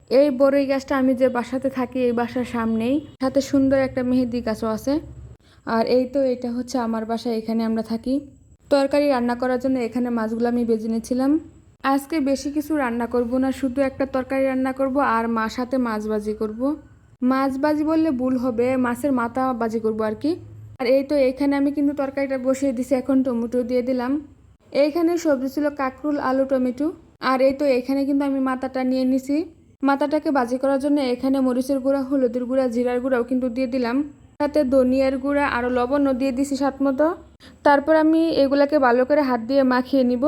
এই বড়ই গাছটা আমি যে বাসাতে থাকি এই বাসার সামনেই, সাথে সুন্দর একটা মেহেদি গাছও আছে। আর এই তো এটা হচ্ছে আমার বাসা, এখানে আমরা থাকি। তরকারি রান্না করার জন্য এখানে মাছগুলো আমি বেজে নিয়েছিলাম। আজকে বেশি কিছু রান্না করব না, শুধু একটা তরকারি রান্না করব আর মার সাথে মাছ ভাজি করব। মাছ ভাজি বললে ভুল হবে, মাছের মাথা ভাজি করব আর কি। আর এই তো এইখানে আমি কিন্তু তরকারিটা বসিয়ে দিছি, এখন টমেটো দিয়ে দিলাম। এইখানে সবজি ছিল কাঁকরোল, আলু, টমেটো। আর এই তো এখানে কিন্তু আমি মাথাটা নিয়ে নিছি। মাথাটাকে ভাজি করার জন্য এখানে মরিচের গুঁড়া, হলুদের গুঁড়া, জিরার গুঁড়াও কিন্তু দিয়ে দিলাম। সাথে ধনিয়ার গুঁড়া আরও লবণও দিয়ে দিছি স্বাদ মতো। তারপর আমি এগুলাকে ভালো করে হাত দিয়ে মাখিয়ে নিব।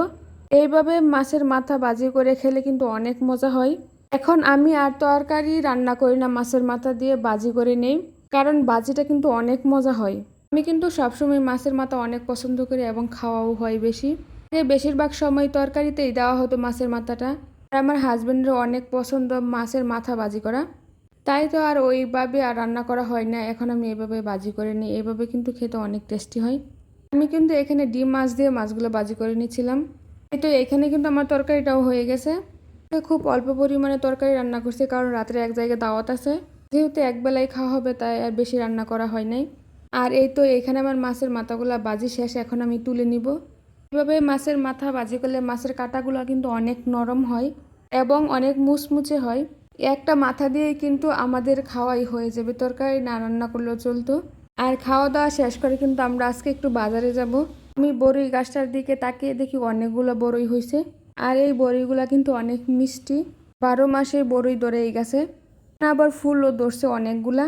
এইভাবে মাছের মাথা ভাজি করে খেলে কিন্তু অনেক মজা হয়। এখন আমি আর তরকারি রান্না করি না, মাছের মাথা দিয়ে ভাজি করে নেই, কারণ ভাজিটা কিন্তু অনেক মজা হয়। আমি কিন্তু সবসময় মাছের মাথা অনেক পছন্দ করি এবং খাওয়াও হয় বেশি। বেশিরভাগ সময় তরকারিতেই দেওয়া হতো মাছের মাথাটা। আর আমার হাজবেন্ডেরও অনেক পছন্দ মাছের মাথা ভাজি করা, তাই তো আর ওইভাবে আর রান্না করা হয় না। এখন আমি এভাবে ভাজি করে নিই, এভাবে কিন্তু খেতে অনেক টেস্টি হয়। আমি কিন্তু এখানে ডিম মাছ দিয়ে মাছগুলো ভাজি করে নিয়েছিলাম। এই তো এখানে কিন্তু আমার তরকারিটাও হয়ে গেছে। খুব অল্প পরিমাণে তরকারি রান্না করছি, কারণ রাত্রে এক জায়গায় দাওয়াত আছে, যেহেতু একবেলাই খাওয়া হবে তাই আর বেশি রান্না করা হয় নাই। আর এই তো এখানে আমার মাছের মাথাগুলো ভাজি শেষ, এখন আমি তুলে নিব। এভাবে মাছের মাথা ভাজি করলে মাছের কাঁটাগুলো কিন্তু অনেক নরম হয় এবং অনেক মুচমুচে হয়। একটা মাথা দিয়ে কিন্তু আমাদের খাওয়াই হয়ে যাবে, তরকারি না রান্না করলেও চলতো। আর খাওয়া দাওয়া শেষ করে কিন্তু আমরা আজকে একটু বাজারে যাব। আমি বড়ই গাছটার দিকে তাকিয়ে দেখি অনেকগুলো বড়ই হয়েছে। আর এই বড়ইগুলা কিন্তু অনেক মিষ্টি, 12 মাসে বড়ই ধরে এই গাছে। আবার ফুলও ধরছে অনেকগুলা।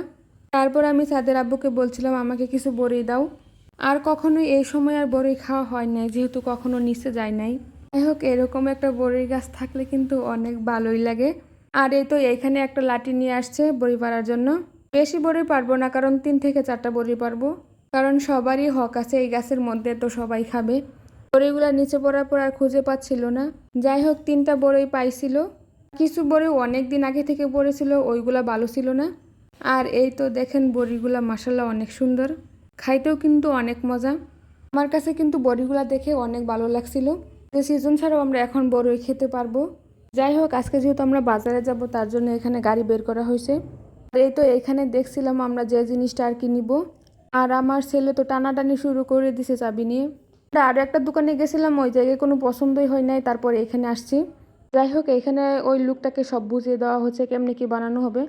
তারপর আমি সাদের আব্বুকে বলছিলাম আমাকে কিছু বড়ই দাও। আর কখনোই এই সময় আর বড়ই খাওয়া হয় নাই, যেহেতু কখনো নিচে যায় নাই। যাই হোক, এরকম একটা বড়ই গাছ থাকলে কিন্তু অনেক ভালোই লাগে। আর এই তো এইখানে একটা লাঠি নিয়ে আসছে বড়ি পাড়ার জন্য। বেশি বড়ি পারবো না, কারণ 3 থেকে 4টা বড়ি পারবো, কারণ সবারই হক আছে এই গাছের মধ্যে, তো সবাই খাবে। বড়িগুলা নিচে পড়ার পর আর খুঁজে পাচ্ছিল না। যাই হোক, 3টা বড়ই পাইছিল। কিছু বড়ি অনেক দিন আগে থেকে পড়েছিল, ওইগুলা ভালো ছিল না। আর এই তো দেখেন বড়িগুলা মাসাল্লাহ অনেক সুন্দর, খাইতেও কিন্তু অনেক মজা। আমার কাছে কিন্তু বড়িগুলা দেখে অনেক ভালো লাগছিল, যে সিজন ছাড়াও আমরা এখন বড়ই খেতে পারবো। যাই হোক, আজকে যেহেতু আমরা বাজারে যাব তার জন্য এখানে গাড়ি বের করা হয়েছে। আর এই তো এখানে দেখছিলাম আমরা যে জিনিসটা আর কি নিব। আর আমার ছেলে তো টানাটানি শুরু করে দিছে চাবি নিয়ে। আরও একটা দোকানে গেছিলাম, ওই জায়গায় কোনো পছন্দই হয় নাই, তারপরে এখানে আসছি। যাই হোক, এখানে ওই লোকটাকে সব বুঝিয়ে দেওয়া হচ্ছে কেমনি কি বানানো হবে।